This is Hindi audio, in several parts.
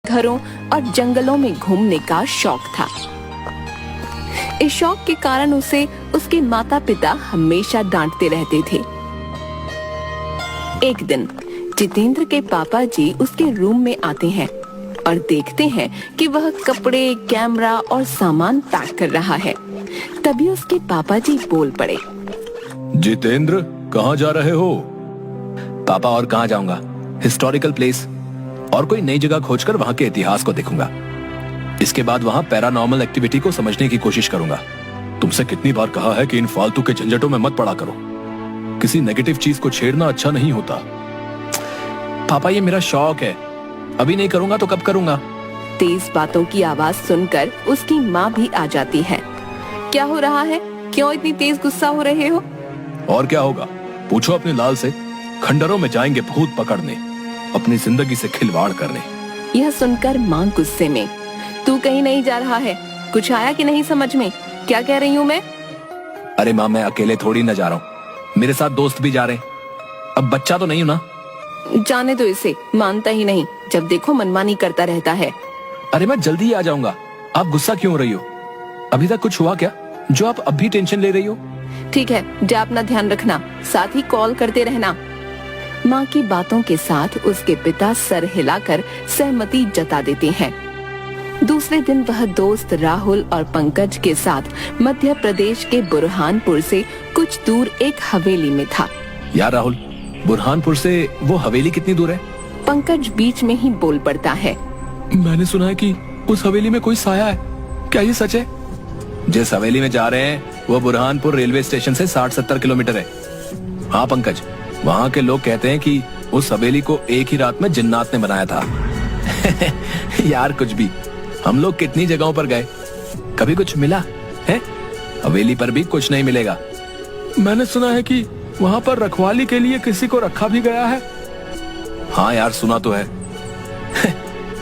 घरों और जंगलों में घूमने का शौक था। इस शौक के कारण उसे उसके माता पिता हमेशा डांटते रहते थे। एक दिन जितेंद्र के पापा जी उसके रूम में आते हैं और देखते हैं कि वह कपड़े, कैमरा और सामान पैक कर रहा है। तभी उसके पापा जी बोल पड़े, जितेंद्र, कहाँ जा रहे हो? पापा, और कहाँ जाऊंगा? हिस्टोरिकल प्लेस और कोई नई जगह खोजकर वहाँ के इतिहास को देखूंगा। इसके बाद वहाँ पैरानॉर्मल एक्टिविटी को समझने की कोशिश करूंगा। तुमसे कितनी बार कहा है कि इन फालतू के झंझटों में मत पड़ा करो। किसी नेगेटिव चीज को छेड़ना अच्छा नहीं होता। पापा, ये मेरा शौक है, अभी नहीं करूंगा तो कब करूंगा? तेज बातों की आवाज सुनकर उसकी माँ भी आ जाती है। क्या हो रहा है? क्यों इतनी तेज गुस्सा हो रहे हो? और क्या होगा, पूछो अपने लाल से। खंडरों में जाएंगे भूत पकड़ने, अपनी जिंदगी से खिलवाड़ करने। यह सुनकर माँ गुस्से में, तू कहीं नहीं जा रहा है? कुछ आया कि नहीं समझ में? क्या कह रही हूँ मैं? अरे माँ, मैं अकेले थोड़ी न जा रहा हूँ, मेरे साथ दोस्त भी जा रहे हैं। अब बच्चा तो नहीं हूँ ना। जाने दो इसे, मानता ही नहीं, जब देखो मनमानी करता रहता है। अरे मैं जल्दी ही आ जाऊंगा, आप गुस्सा क्यों हो रही हो? अभी तक कुछ हुआ क्या जो आप अब भी टेंशन ले रही हो? ठीक है, जा अपना ध्यान रखना, साथ ही कॉल करते रहना। माँ की बातों के साथ उसके पिता सर हिलाकर सहमति जता देते हैं। दूसरे दिन वह दोस्त राहुल और पंकज के साथ मध्य प्रदेश के बुरहानपुर से कुछ दूर एक हवेली में था। यार राहुल, बुरहानपुर से वो हवेली कितनी दूर है? पंकज बीच में ही बोल पड़ता है, मैंने सुना है कि उस हवेली में कोई साया है, क्या ये सच है? जिस हवेली में जा रहे हैं वो बुरहानपुर रेलवे स्टेशन से 60-70 किलोमीटर है। हाँ पंकज, वहाँ के लोग कहते हैं कि उस हवेली को एक ही रात में जिन्नात ने बनाया था। यार कुछ भी, हम लोग कितनी जगहों पर गए, कभी कुछ मिला है? हवेली पर भी कुछ नहीं मिलेगा। मैंने सुना है कि वहाँ पर रखवाली के लिए किसी को रखा भी गया है। हाँ यार, सुना तो है।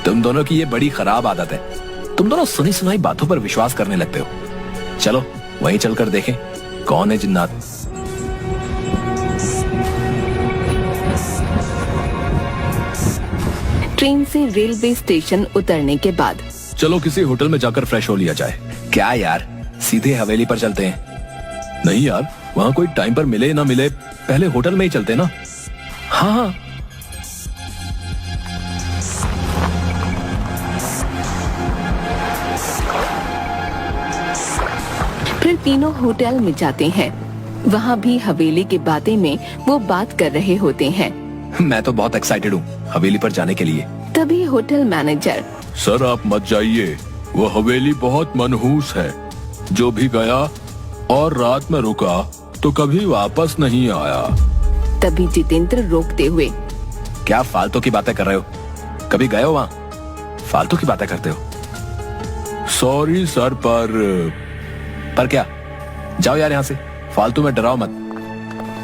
तुम दोनों की ये बड़ी खराब आदत है, तुम दोनों सुनी सुनाई बातों पर विश्वास करने लगते हो। चलो वहीं चलकर देखें कौन है जिन्नात। ट्रेन से रेलवे स्टेशन उतरने के बाद चलो किसी होटल में जाकर फ्रेश हो लिया जाए। क्या यार, सीधे हवेली पर चलते हैं? नहीं यार, वहाँ कोई टाइम पर मिले ना मिले, पहले होटल में ही चलते ना। हाँ। फिर तीनों होटल में जाते हैं। वहाँ भी हवेली के बातें में वो बात कर रहे होते हैं। मैं तो बहुत एक्साइटेड हूँ हवेली पर जाने के लिए। तभी होटल मैनेजर, सर आप मत जाइए, वो हवेली बहुत मनहूस है। जो भी गया और रात में रुका तो कभी वापस नहीं आया। तभी जितेंद्र रोकते हुए, क्या फालतू की बातें कर रहे हो? कभी गए हो वहाँ? फालतू की बातें करते हो। सॉरी सर, पर क्या? जाओ यार यहाँ से, फालतू में डराओ मत।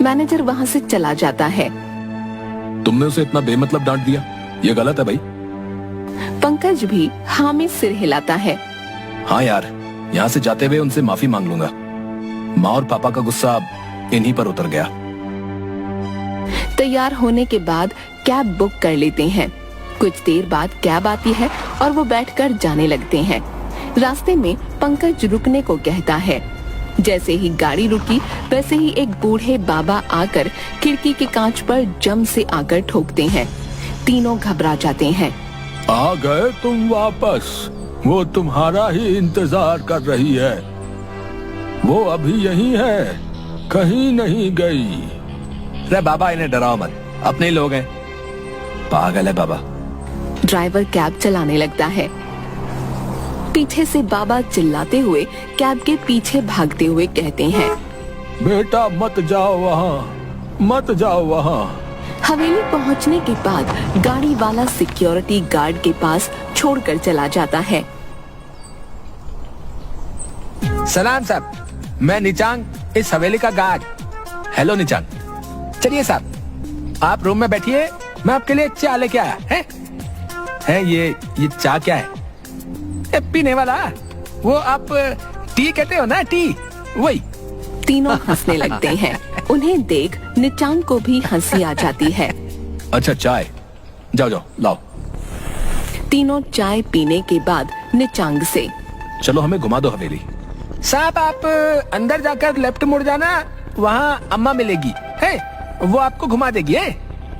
मैनेजर वहाँ से चला जाता है। तुमने उसे इतना बेमतलब डांट दिया, ये गलत है भाई। पंकज भी हाँ में सिर हिलाता है। हाँ यार, यहाँ से जाते हुए उनसे माफी मांग लूंगा। माँ और पापा का गुस्सा इन्हीं पर उतर गया। तैयार होने के बाद कैब बुक कर लेते हैं। कुछ देर बाद कैब आती है और वो बैठकर जाने लगते हैं। रास्ते में पंकज रुकने को कहता है। जैसे ही गाड़ी रुकी वैसे ही एक बूढ़े बाबा आकर खिड़की के कांच पर जम से आकर ठोकते हैं। तीनों घबरा जाते हैं। आ गए तुम वापस, वो तुम्हारा ही इंतजार कर रही है। वो अभी यहीं है, कहीं नहीं गई। अरे बाबा, इन्हें डराओ मत, अपने ही लोग हैं। पागल है बाबा। ड्राइवर कैब चलाने लगता है। पीछे से बाबा चिल्लाते हुए कैब के पीछे भागते हुए कहते हैं, बेटा मत जाओ वहाँ, मत जाओ वहाँ। हवेली पहुँचने के बाद गाड़ी वाला सिक्योरिटी गार्ड के पास छोड़कर चला जाता है। सलाम साहब, मैं निचांग, इस हवेली का गार्ड। हेलो निचांग। चलिए साहब, आप रूम में बैठिए, मैं आपके लिए चाय लेके आया है। ये चाय क्या है? पीने वाला, वो आप टी कहते हो ना, टी, वही। तीनों हंसने लगते हैं। उन्हें देख निचांग को भी हंसी आ जाती है। अच्छा चाय, जाओ जाओ लाओ। तीनों चाय पीने के बाद निचांग से, चलो हमें घुमा दो हवेली। साहब आप अंदर जाकर लेफ्ट मुड़ जाना, वहाँ अम्मा मिलेगी है, वो आपको घुमा देगी है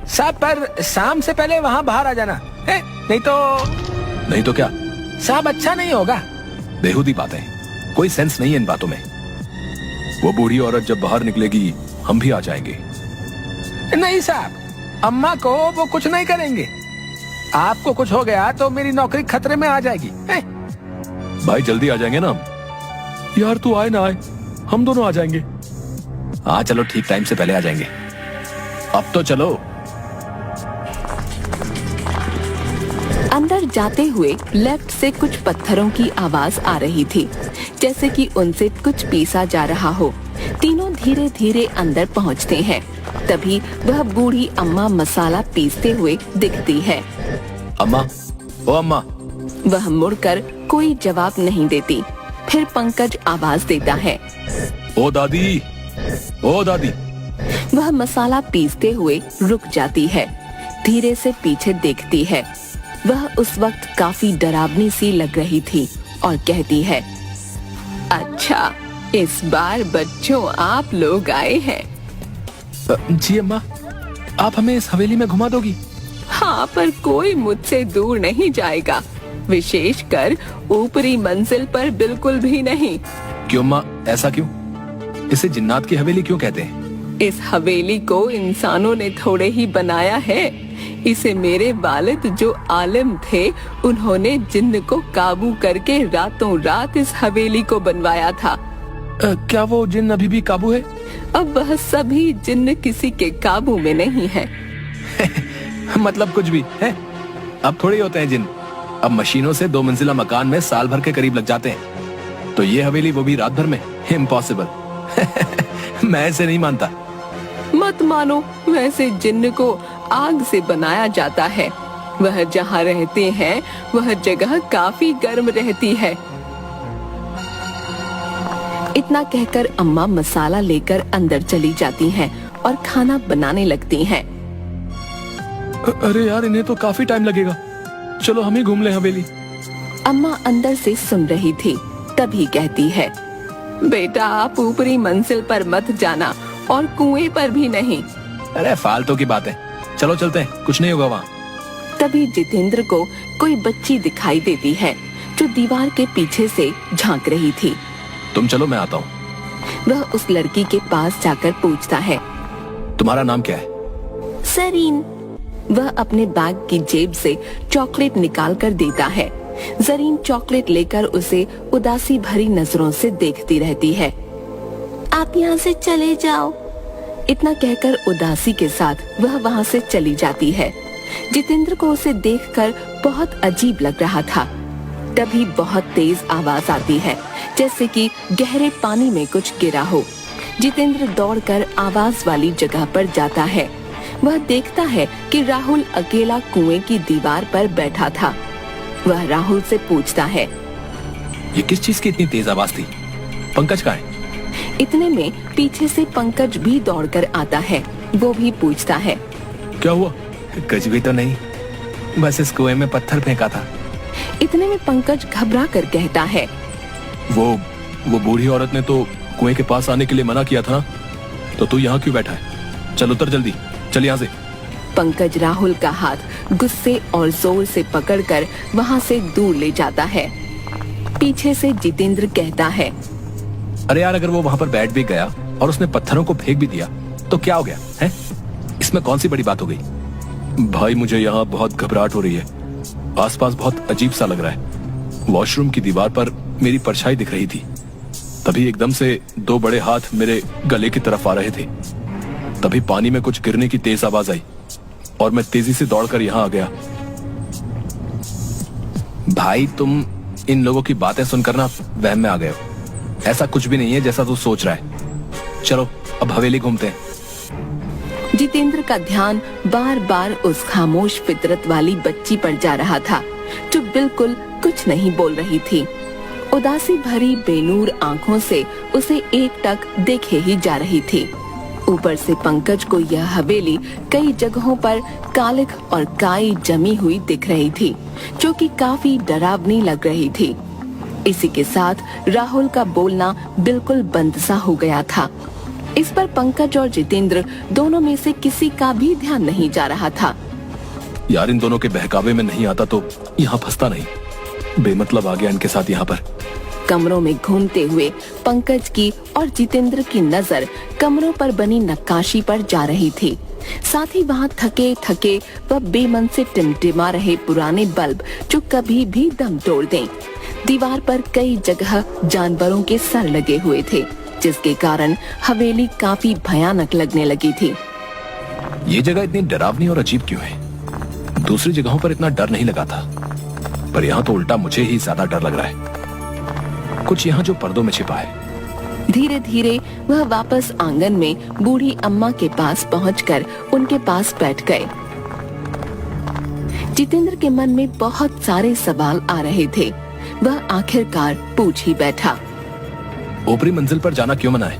साहब, पर शाम से पहले वहाँ बाहर आ जाना है, नहीं तो क्या साहब अच्छा नहीं होगा। बेहुदी बातें, कोई सेंस नहीं है इन बातों में। वो बूढ़ी औरत जब बाहर निकलेगी हम भी आ जाएंगे। नहीं साहब, अम्मा को वो कुछ नहीं करेंगे, आपको कुछ हो गया तो मेरी नौकरी खतरे में आ जाएगी है? भाई जल्दी आ जाएंगे ना हम। यार तू आए ना आए, हम दोनों आ जाएंगे। हाँ चलो ठीक टाइम से पहले आ जाएंगे। अब तो चलो। अंदर जाते हुए लेफ्ट से कुछ पत्थरों की आवाज आ रही थी, जैसे कि उनसे कुछ पीसा जा रहा हो। तीनों धीरे धीरे अंदर पहुंचते हैं। तभी वह बूढ़ी अम्मा मसाला पीसते हुए दिखती है। अम्मा, ओ अम्मा। वह मुड़कर कोई जवाब नहीं देती। फिर पंकज आवाज देता है, ओ दादी, ओ दादी। वह मसाला पीसते हुए रुक जाती है, धीरे से पीछे देखती है। वह उस वक्त काफी डरावनी सी लग रही थी और कहती है, अच्छा इस बार बच्चों आप लोग आए हैं। जी अम्मा, आप हमें इस हवेली में घुमा दोगी? हाँ, पर कोई मुझसे दूर नहीं जाएगा, विशेषकर ऊपरी मंजिल पर बिल्कुल भी नहीं। क्यों अम्मा, ऐसा क्यों? इसे जिन्नात की हवेली क्यों कहते हैं? इस हवेली को इंसानों ने थोड़े ही बनाया है। इसे मेरे वालिद जो आलिम थे, उन्होंने जिन्न को काबू करके रातों रात इस हवेली को बनवाया था। क्या वो जिन्न अभी भी काबू है? अब वह सभी जिन्न किसी के काबू में नहीं है। मतलब कुछ भी है? अब थोड़ी होते हैं जिन्न, अब मशीनों से 2 मंजिला मकान में साल भर के करीब लग जाते हैं। तो ये हवेली वो भी रात भर में? इम्पॉसिबल। मैं इसे नहीं मानता। मत मानो, वैसे जिन्न को आग से बनाया जाता है। वह जहाँ रहते हैं वह जगह काफी गर्म रहती है। इतना कहकर अम्मा मसाला लेकर अंदर चली जाती हैं और खाना बनाने लगती हैं। अरे यार, इन्हें तो काफी टाइम लगेगा, चलो हम ही घूम ले हवेली। अम्मा अंदर से सुन रही थी, तभी कहती है, बेटा आप ऊपरी मंजिल पर मत जाना और कुएं पर भी नहीं। अरे फालतू की बातें, चलो चलते हैं, कुछ नहीं होगा वहाँ। तभी जितेंद्र को कोई बच्ची दिखाई देती है जो दीवार के पीछे से झांक रही थी। तुम चलो, मैं आता हूँ। वह उस लड़की के पास जाकर पूछता है, तुम्हारा नाम क्या है? जरीन। वह अपने बैग की जेब से चॉकलेट निकाल कर देता है। जरीन चॉकलेट लेकर उसे उदासी भरी नजरों से देखती रहती है। आप यहाँ से चले जाओ। इतना कहकर उदासी के साथ वह वहाँ से चली जाती है। जितेंद्र को उसे देखकर बहुत अजीब लग रहा था। तभी बहुत तेज आवाज आती है, जैसे कि गहरे पानी में कुछ गिरा हो। जितेंद्र दौड़कर आवाज वाली जगह पर जाता है। वह देखता है कि राहुल अकेला कुएं की दीवार पर बैठा था। वह राहुल से पूछता है, ये किस चीज की इतनी तेज आवाज थी? पंकज कहाँ है? इतने में पीछे से पंकज भी दौड़कर आता है। वो भी पूछता है, क्या हुआ? कुछ भी तो नहीं, बस इस कुएं में पत्थर फेंका था। इतने में पंकज घबरा कर कहता है, वो बूढ़ी औरत ने तो कुएं के पास आने के लिए मना किया था ना, तो तू यहाँ क्यों बैठा है? चल उतर जल्दी, चल यहाँ से। पंकज राहुल का हाथ गुस्से और जोर से पकड़कर वहाँ से दूर ले जाता है। पीछे से जितेंद्र कहता है, अरे यार, अगर वो वहाँ पर बैठ भी गया और उसने पत्थरों को फेंक भी दिया तो क्या हो गया है? इसमें कौन सी बड़ी बात हो गई? भाई मुझे यहाँ बहुत घबराहट हो रही है, आसपास बहुत अजीब सा लग रहा है। वॉशरूम की दीवार पर मेरी परछाई दिख रही थी। तभी एकदम से 2 बड़े हाथ मेरे गले की तरफ आ रहे थे। तभी पानी में कुछ गिरने की तेज आवाज आई और मैं तेजी से दौड़कर यहाँ आ गया। भाई तुम इन लोगों की बातें सुनकर ना वहम में आ गए हो। ऐसा कुछ भी नहीं है जैसा तू सोच रहा है। चलो अब हवेली घूमते हैं। जितेंद्र का ध्यान बार बार उस खामोश फितरत वाली बच्ची पर जा रहा था जो बिल्कुल कुछ नहीं बोल रही थी। उदासी भरी बेनूर आंखों से उसे एकटक देखे ही जा रही थी। ऊपर से पंकज को यह हवेली कई जगहों पर कालिख और काई जमी हुई दिख रही थी, जो कि काफी डरावनी लग रही थी। इसी के साथ राहुल का बोलना बिल्कुल बंद सा हो गया था। इस पर पंकज और जितेंद्र दोनों में से किसी का भी ध्यान नहीं जा रहा था। यार इन दोनों के बहकावे में नहीं आता तो यहाँ फंसता नहीं, बेमतलब आ गया इनके साथ यहाँ पर। कमरों में घूमते हुए पंकज की और जितेंद्र की नजर कमरों पर बनी नक्काशी पर जा रही थी। साथ ही वहाँ थके थके व बेमन से टिमटिमा रहे पुराने बल्ब जो कभी भी दम तोड़ दें। दीवार पर कई जगह जानवरों के सर लगे हुए थे, जिसके कारण हवेली काफी भयानक लगने लगी थी। ये जगह इतनी डरावनी और अजीब क्यों है? दूसरी जगहों पर इतना डर नहीं लगा था, पर यहाँ तो उल्टा मुझे ही ज्यादा डर लग रहा है। कुछ यहाँ जो पर्दों में छिपा है। धीरे धीरे वह वापस आंगन में बूढ़ी अम्मा के पास पहुंचकर उनके पास बैठ गए। जितेंद्र के मन में बहुत सारे सवाल आ रहे थे। वह आखिरकार पूछ ही बैठा, ऊपरी मंजिल पर जाना क्यों मना है?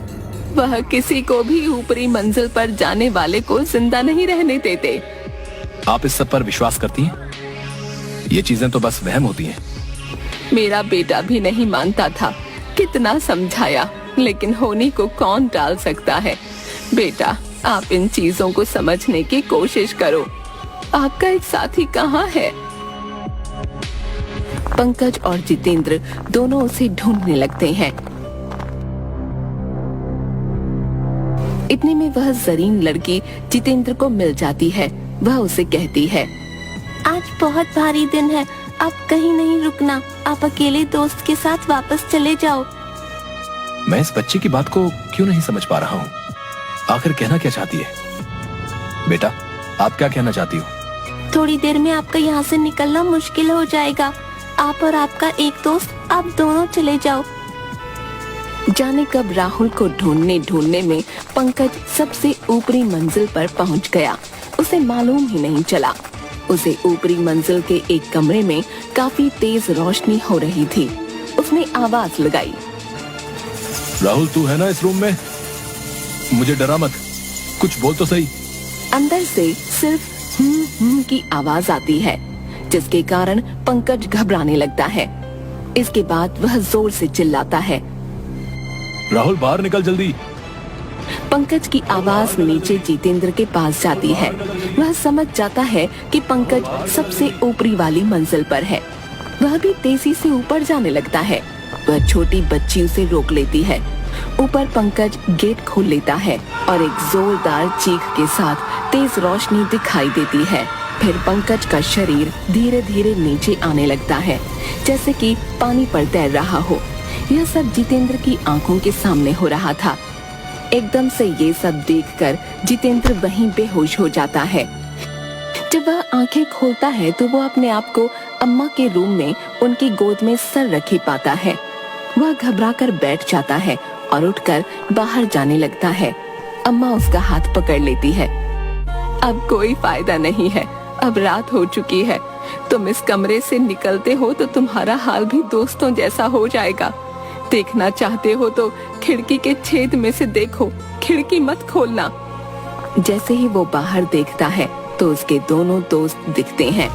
वह किसी को भी ऊपरी मंजिल पर जाने वाले को जिंदा नहीं रहने देते। आप इस सब पर विश्वास करती हैं? ये चीजें तो बस वहम होती हैं। मेरा बेटा भी नहीं मानता था, कितना समझाया, लेकिन होनी को कौन टाल सकता है। बेटा, आप इन चीजों को समझने की कोशिश करो। आपका एक साथी कहाँ है? पंकज और जितेंद्र दोनों उसे ढूंढने लगते हैं। इतने में वह जरीन लड़की जितेंद्र को मिल जाती है। वह उसे कहती है, आज बहुत भारी दिन है, आप कहीं नहीं रुकना, आप अकेले दोस्त के साथ वापस चले जाओ। मैं इस बच्चे की बात को क्यों नहीं समझ पा रहा हूँ। आखिर कहना क्या चाहती है? बेटा, आप क्या कहना चाहती हो? थोड़ी देर में आपका यहाँ से निकलना मुश्किल हो जाएगा। आप और आपका एक दोस्त, आप दोनों चले जाओ। जाने कब राहुल को ढूंढने ढूंढने में पंकज सबसे ऊपरी मंजिल पर पहुंच गया। उसे मालूम ही नहीं चला। उसे ऊपरी मंजिल के एक कमरे में काफी तेज रोशनी हो रही थी। उसने आवाज लगाई, राहुल तू है ना इस रूम में? मुझे डरा मत, कुछ बोल तो सही। अंदर से सिर्फ की आवाज आती है, जिसके कारण पंकज घबराने लगता है। इसके बाद वह जोर से चिल्लाता है, राहुल बाहर निकल जल्दी। पंकज की आवाज नीचे जितेंद्र के पास जाती है। वह समझ जाता है कि पंकज सबसे ऊपरी वाली मंजिल पर है। वह भी तेजी से ऊपर जाने लगता है। वह छोटी बच्ची उसे रोक लेती है। ऊपर पंकज गेट खोल लेता है और एक जोरदार चीख के साथ तेज रोशनी दिखाई देती है। फिर पंकज का शरीर धीरे धीरे नीचे आने लगता है, जैसे कि पानी पर तैर रहा हो। यह सब जितेंद्र की आंखों के सामने हो रहा था। एकदम से ये सब देखकर जितेंद्र वहीं बेहोश हो जाता है। जब वह आंखें खोलता है तो वो अपने आप को अम्मा के रूम में उनकी गोद में सर रखे पाता है। वह घबराकर बैठ जाता है और उठकर बाहर जाने लगता है। अम्मा उसका हाथ पकड़ लेती है। अब कोई फायदा नहीं है, अब रात हो चुकी है। तुम इस कमरे से निकलते हो तो तुम्हारा हाल भी दोस्तों जैसा हो जाएगा। देखना चाहते हो तो खिड़की के छेद में से देखो, खिड़की मत खोलना। जैसे ही वो बाहर देखता है तो उसके दोनों दोस्त दिखते हैं।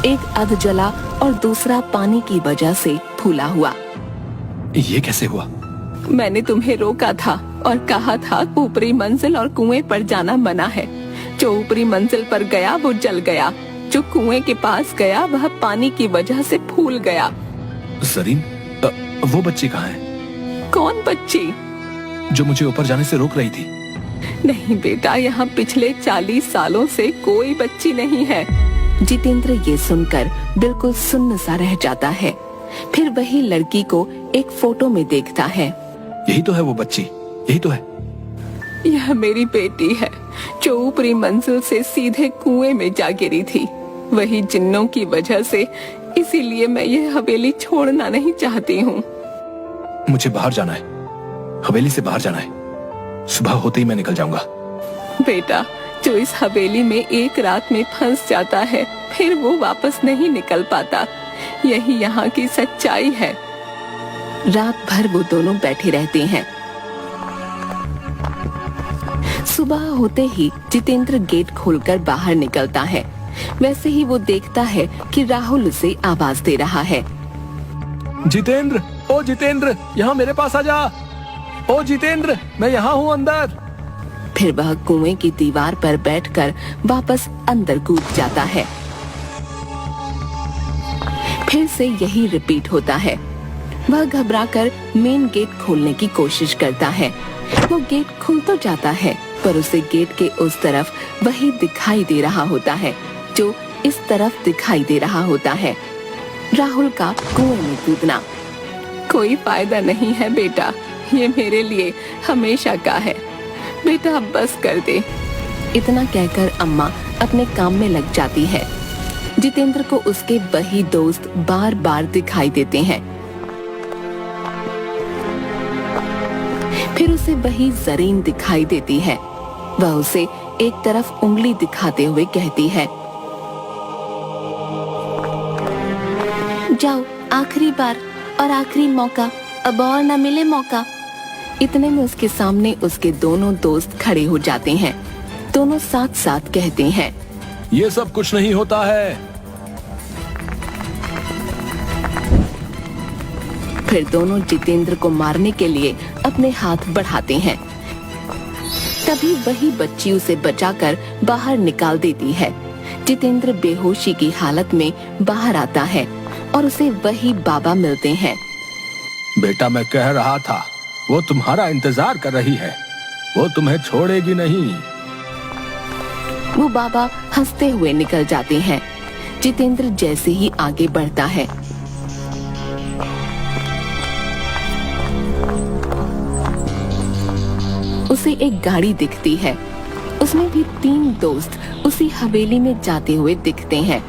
एक अधजला और दूसरा पानी की वजह से फूला हुआ। ये कैसे हुआ? मैंने तुम्हें रोका था और कहा था ऊपरी मंजिल और कुएं पर जाना मना है। जो ऊपरी मंजिल पर गया वो जल गया, जो कुएं के पास गया वह पानी की वजह से फूल गया। जरीन, वो बच्ची कहाँ है? कौन बच्ची? जो मुझे ऊपर जाने से रोक रही थी। नहीं बेटा, यहाँ पिछले 40 सालों से कोई बच्ची नहीं है। जितेंद्र ये सुनकर बिल्कुल सुन्न सा रह जाता है। फिर वही लड़की को एक फोटो में देखता है। यही तो है वो बच्ची, यही तो है। यह मेरी बेटी है जो ऊपरी मंजिल से सीधे कुएं में जा गिरी थी। वही जिन्नों की वजह से, इसीलिए मैं यह हवेली छोड़ना नहीं चाहती हूँ। मुझे बाहर जाना है, हवेली से बाहर जाना है। सुबह होते ही मैं निकल जाऊंगा। बेटा, जो इस हवेली में एक रात में फंस जाता है फिर वो वापस नहीं निकल पाता। यही यहाँ की सच्चाई है। रात भर वो दोनों बैठे रहते हैं। सुबह होते ही जितेंद्र गेट खोलकर बाहर निकलता है। वैसे ही वो देखता है कि राहुल उसे आवाज दे रहा है। जितेंद्र, ओ जितेंद्र, यहाँ मेरे पास आ जा। ओ जितेंद्र, मैं यहाँ हूँ अंदर। फिर वह कुएं की दीवार पर बैठकर वापस अंदर कूद जाता है। फिर से यही रिपीट होता है। वह घबराकर मेन गेट खोलने की कोशिश करता है। वो गेट खुल तो जाता है, पर उसे गेट के उस तरफ वही दिखाई दे रहा होता है जो इस तरफ दिखाई दे रहा होता है, राहुल का कुएं में कूदना। कोई फायदा नहीं है बेटा, ये मेरे लिए हमेशा का है। बेटा अब बस कर दे। इतना कहकर अम्मा अपने काम में लग जाती है। जितेंद्र को उसके वही दोस्त बार बार दिखाई देते हैं। फिर उसे वही जरीन दिखाई देती है। वह उसे एक तरफ उंगली दिखाते हुए कहती है, जाओ, आखिरी बार और आखिरी मौका, अब और न मिले मौका। इतने में उसके सामने उसके दोनों दोस्त खड़े हो जाते हैं। दोनों साथ साथ कहते हैं, ये सब कुछ नहीं होता है। फिर दोनों जितेंद्र को मारने के लिए अपने हाथ बढ़ाते हैं। तभी वही बच्ची उसे बचाकर बाहर निकाल देती है। जितेंद्र बेहोशी की हालत में बाहर आता है और उसे वही बाबा मिलते हैं। बेटा, मैं कह रहा था, वो तुम्हारा इंतजार कर रही है, वो तुम्हें छोड़ेगी नहीं। वो बाबा हंसते हुए निकल जाते हैं। जितेंद्र जैसे ही आगे बढ़ता है, उसे एक गाड़ी दिखती है। उसमें भी 3 दोस्त उसी हवेली में जाते हुए दिखते हैं।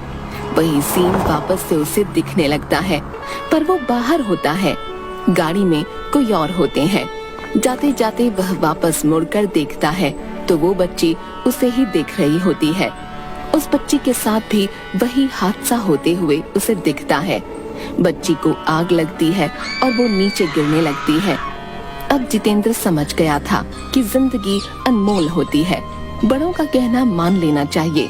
वही सीन वापस से उसे दिखने लगता है, पर वो बाहर होता है। गाड़ी में कोई और होते हैं। जाते जाते वह वापस मुड़कर देखता है तो वो बच्ची उसे ही देख रही होती है। उस बच्ची के साथ भी वही हादसा होते हुए उसे दिखता है। बच्ची को आग लगती है और वो नीचे गिरने लगती है। अब जितेंद्र समझ गया था कि जिंदगी अनमोल होती है, बड़ों का कहना मान लेना चाहिए।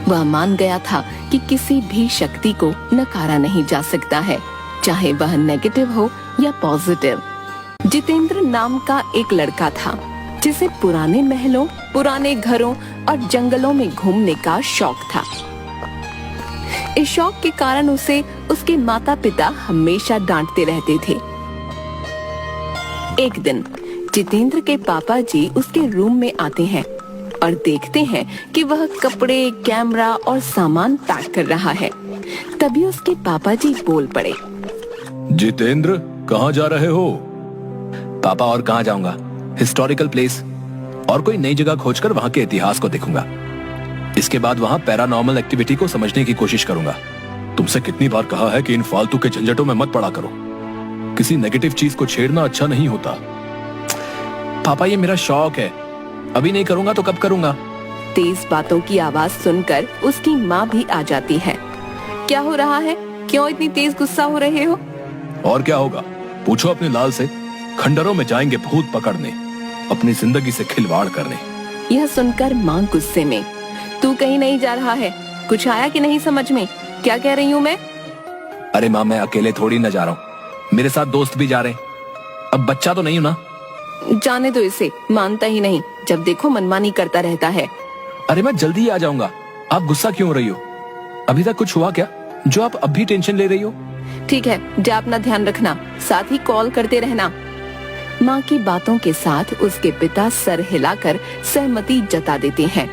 वह मान गया था कि किसी भी शक्ति को नकारा नहीं जा सकता है, चाहे वह नेगेटिव हो या पॉजिटिव। जितेंद्र नाम का एक लड़का था जिसे पुराने महलों, पुराने घरों और जंगलों में घूमने का शौक था। इस शौक के कारण उसे उसके माता पिता हमेशा डांटते रहते थे। एक दिन जितेंद्र के पापा जी उसके रूम में आते हैं और देखते हैं कि वह कपड़े, कैमरा और सामान पैक कर रहा है। तभी उसके पापा जी बोल पड़े, जितेंद्र, कहाँ जा रहे हो? पापा, और कहाँ जाऊंगा, हिस्टोरिकल प्लेस और कोई नई जगह खोजकर वहाँ के इतिहास को देखूंगा। इसके बाद वहाँ पैरानॉर्मल एक्टिविटी को समझने की कोशिश करूंगा। तुमसे कितनी बार कहा है कि इन फालतू के झंझटों में मत पड़ा करो। किसी नेगेटिव चीज को छेड़ना अच्छा नहीं होता। पापा, ये मेरा शौक है, अभी नहीं करूंगा तो कब करूंगा? तेज बातों की आवाज सुनकर उसकी माँ भी आ जाती है। क्या हो रहा है? क्यों इतनी तेज गुस्सा हो रहे हो? और क्या होगा, पूछो अपने लाल से। खंडरों में जाएंगे भूत पकड़ने, अपनी जिंदगी से खिलवाड़ करने। यह सुनकर माँ गुस्से में, तू कहीं नहीं जा रहा है? कुछ आया कि नहीं समझ में? क्या कह रही हूँ मैं? अरे माँ, मैं अकेले थोड़ी न जा रहा हूँ, मेरे साथ दोस्त भी जा रहे हैं। अब बच्चा तो नहीं हूँ ना। जाने दो इसे, मानता ही नहीं, जब देखो मनमानी करता रहता है। अरे मैं जल्दी ही आ जाऊंगा, आप गुस्सा क्यों हो रही हो? अभी तक कुछ हुआ क्या जो आप अब भी टेंशन ले रही हो? ठीक है, जा अपना ध्यान रखना, साथ ही कॉल करते रहना। माँ की बातों के साथ उसके पिता सर हिलाकर सहमति जता देते हैं।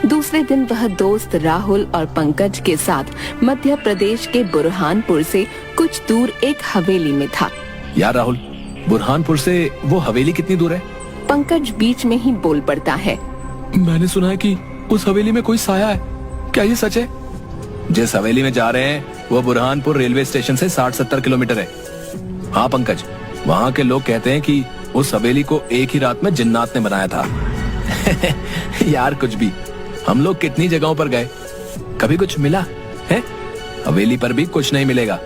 दूसरे दिन वह दोस्त राहुल और पंकज के साथ मध्य प्रदेश के बुरहानपुर से कुछ दूर एक हवेली में था। यार राहुल, बुरहानपुर से वो हवेली कितनी दूर है? पंकज बीच में ही बोल पड़ता है, मैंने सुना है कि उस हवेली में कोई साया है, क्या ये सच है? जिस हवेली में जा रहे हैं वो बुरहानपुर रेलवे स्टेशन से 60-70 किलोमीटर है। हाँ पंकज, वहाँ के लोग कहते हैं कि उस हवेली को एक ही रात में जिन्नात ने बनाया था। यार कुछ भी, हम लोग कितनी जगहों पर गए, कभी कुछ मिला है? हवेली पर भी कुछ नहीं मिलेगा।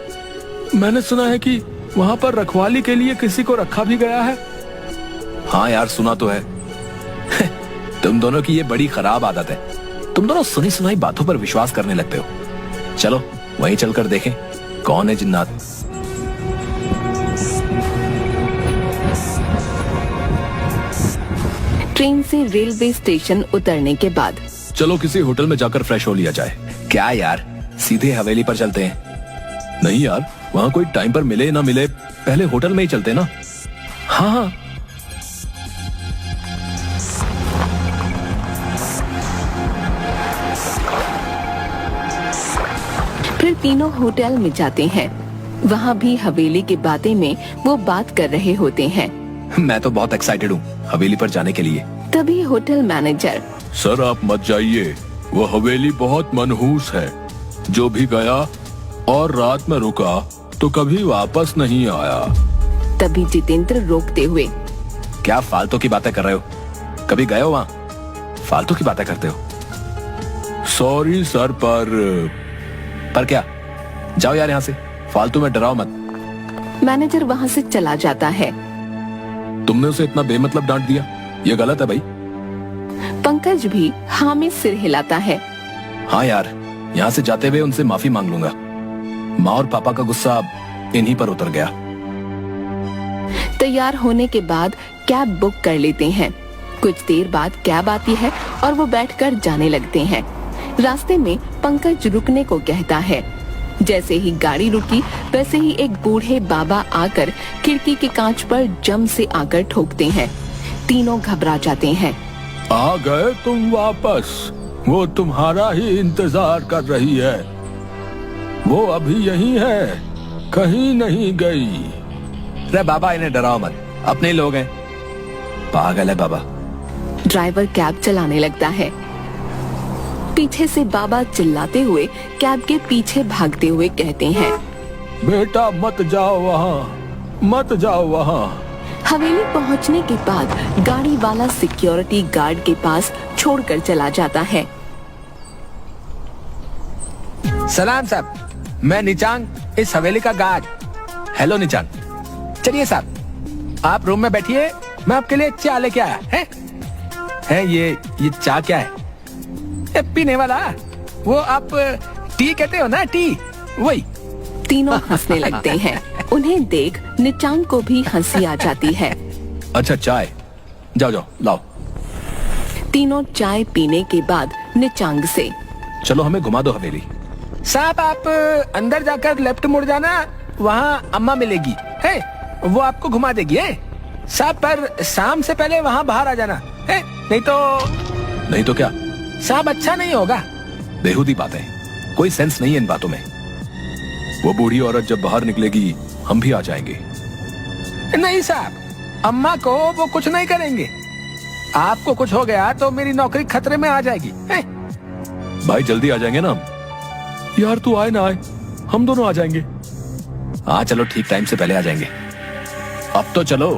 मैंने सुना है कि वहाँ पर रखवाली के लिए किसी को रखा भी गया है। हाँ यार, सुना तो है। तुम दोनों की ये बड़ी खराब आदत है। तुम दोनों सुनी सुनाई बातों पर विश्वास करने लगते हो। चलो वहीं चलकर देखें कौन है जिन्नात। ट्रेन से रेलवे स्टेशन उतरने के बाद चलो किसी होटल में जाकर फ्रेश हो लिया जाए। क्या यार, सीधे हवेली पर चलते हैं? नहीं यार, वहाँ कोई टाइम पर मिले ना मिले, पहले होटल में ही चलते ना। हाँ हाँ। फिर तीनों होटल में जाते हैं। वहाँ भी हवेली की बातें में वो बात कर रहे होते हैं। मैं तो बहुत एक्साइटेड हूँ हवेली पर जाने के लिए। तभी होटल मैनेजर, सर आप मत जाइए, वो हवेली बहुत मनहूस है। जो भी गया और रात में रुका तो कभी वापस नहीं आया। तभी जितेंद्र रोकते हुए, क्या फालतू की बातें कर रहे हो? कभी गए हो वहाँ? फालतू की बातें करते हो। सॉरी सर, पर क्या? जाओ यार यहाँ से, फालतू में डराओ मत। मैनेजर वहाँ से चला जाता है। तुमने उसे इतना बेमतलब डांट दिया, ये गलत है भाई। पंकज भी हाँ में सिर हिलाता है। हाँ यार, यहाँ से जाते हुए उनसे माफी मांग लूंगा। माँ और पापा का गुस्सा इन्हीं पर उतर गया। तैयार होने के बाद कैब बुक कर लेते हैं। कुछ देर बाद कैब आती है और वो बैठकर जाने लगते हैं। रास्ते में पंकज रुकने को कहता है। जैसे ही गाड़ी रुकी वैसे ही एक बूढ़े बाबा आकर खिड़की के कांच पर जम से आकर ठोकते हैं। तीनों घबरा जाते हैं। आ गए तुम वापस, वो तुम्हारा ही इंतजार कर रही है। वो अभी यही है, कहीं नहीं गई। रे बाबा, इन्हें डराओ मत, अपने लोग हैं। पागल है बाबा। ड्राइवर कैब चलाने लगता है। पीछे से बाबा चिल्लाते हुए कैब के पीछे भागते हुए कहते हैं, बेटा मत जाओ वहाँ, मत जाओ वहाँ। हवेली पहुँचने के बाद गाड़ी वाला सिक्योरिटी गार्ड के पास छोड़कर चला जाता है। सलाम साहब, मैं निचांग, इस हवेली का गार्ड। हेलो निचांग। चलिए साहब, आप रूम में बैठिए, मैं आपके लिए चाय लेके आया है ये चाय क्या है? ये पीने वाला, वो आप टी कहते हो ना, टी, वही। तीनों हंसने लगते हैं। उन्हें देख निचांग को भी हंसी आ जाती है। अच्छा चाय, जाओ जाओ लाओ। तीनों चाय पीने के बाद निचांग से, चलो हमें घुमा दो हवेली। साहब आप अंदर जाकर लेफ्ट मुड़ जाना, वहाँ अम्मा मिलेगी है, वो आपको घुमा देगी है साहब। पर शाम से पहले वहाँ बाहर आ जाना है, नहीं तो क्या साहब अच्छा नहीं होगा। बेहुदी बातें, कोई सेंस नहीं है इन बातों में। वो बूढ़ी औरत जब बाहर निकलेगी हम भी आ जाएंगे। नहीं साहब, अम्मा को वो कुछ नहीं करेंगे। आपको कुछ हो गया तो मेरी नौकरी खतरे में आ जाएगी है? भाई जल्दी आ जाएंगे ना हम। यार तू आए ना आए, हम दोनों आ जाएंगे। हाँ चलो ठीक, टाइम से पहले आ जाएंगे। अब तो चलो।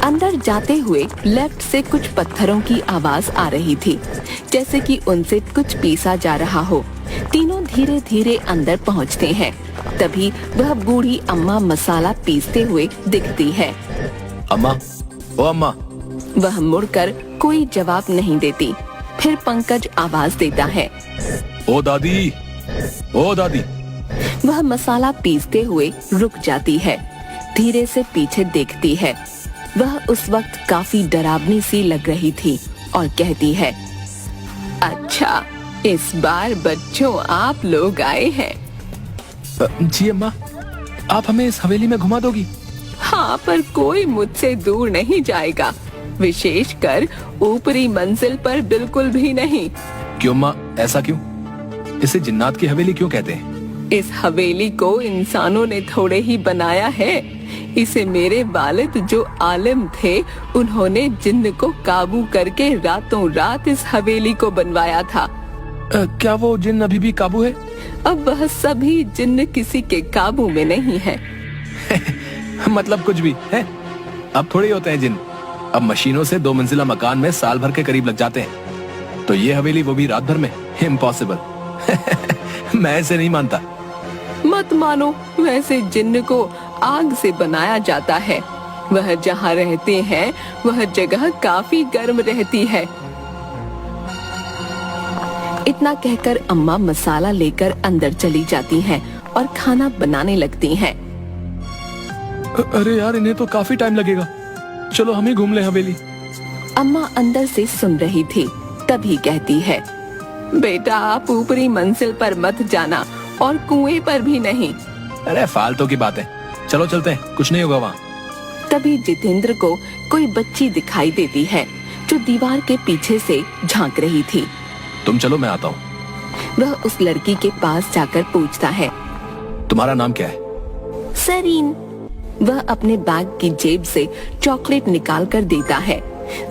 अंदर जाते हुए लेफ्ट से कुछ पत्थरों की आवाज आ रही थी, जैसे कि उनसे कुछ पीसा जा रहा हो। तीनों धीरे धीरे अंदर पहुंचते हैं। तभी वह बूढ़ी अम्मा मसाला पीसते हुए दिखती है। अम्मा, ओ अम्मा। वह मुड़कर कोई जवाब नहीं देती। फिर पंकज आवाज देता है, ओ दादी, ओ दादी। वह मसाला पीसते हुए रुक जाती है। धीरे से पीछे देखती है। वह उस वक्त काफी डरावनी सी लग रही थी और कहती है, अच्छा इस बार बच्चों आप लोग आए हैं। जी अम्मा, आप हमें इस हवेली में घुमा दोगी? हाँ, पर कोई मुझसे दूर नहीं जाएगा, विशेषकर ऊपरी मंजिल पर बिल्कुल भी नहीं। क्यों अम्मा, ऐसा क्यों? इसे जिन्नात की हवेली क्यों कहते हैं? इस हवेली को इंसानों ने थोड़े ही बनाया है। इसे मेरे वालिद जो आलिम थे, उन्होंने जिन्न को काबू करके रातों रात इस हवेली को बनवाया था। क्या वो जिन्न अभी भी काबू है? अब वह सभी जिन्न किसी के काबू में नहीं है। मतलब कुछ भी है? अब थोड़ी होते हैं जिन्न। अब मशीनों से 2 मंजिला मकान में साल भर के करीब लग जाते हैं। तो ये हवेली वो भी रात भर में? इम्पॉसिबल। मैं इसे नहीं मानता। मत मानो, वैसे जिन्न को आग से बनाया जाता है। वह जहाँ रहते हैं वह जगह काफी गर्म रहती है। इतना कहकर अम्मा मसाला लेकर अंदर चली जाती हैं और खाना बनाने लगती हैं। अरे यार, इन्हें तो काफी टाइम लगेगा। चलो हम ही घूम ले हवेली। अम्मा अंदर से सुन रही थी, तभी कहती है, बेटा आप ऊपरी मंजिल पर मत जाना और कुएं पर भी नहीं। अरे फालतू की बात है, चलो चलते हैं, कुछ नहीं होगा वहाँ। तभी जितेंद्र को कोई बच्ची दिखाई देती है जो दीवार के पीछे से झांक रही थी। तुम चलो, मैं आता हूँ। वह उस लड़की के पास जाकर पूछता है, तुम्हारा नाम क्या है? सरीन। वह अपने बैग की जेब से चॉकलेट निकाल कर देता है।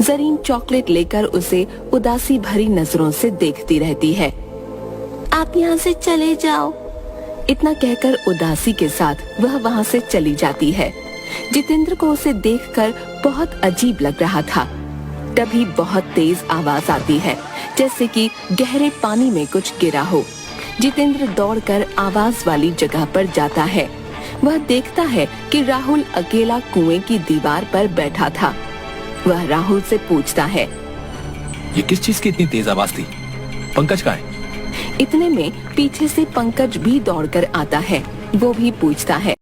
जरीन चॉकलेट लेकर उसे उदासी भरी नजरों से देखती रहती है। आप यहाँ से चले जाओ। इतना कहकर उदासी के साथ वह वहाँ से चली जाती है। जितेंद्र को उसे देखकर बहुत अजीब लग रहा था। तभी बहुत तेज आवाज आती है, जैसे कि गहरे पानी में कुछ गिरा हो। जितेंद्र दौड़कर आवाज वाली जगह पर जाता है। वह देखता है कि राहुल अकेला कुएं की दीवार पर बैठा था। वह राहुल से पूछता है, ये किस चीज की इतनी तेज आवाज थी? पंकज कहाँ है? इतने में पीछे से पंकज भी दौड़कर आता है। वो भी पूछता है,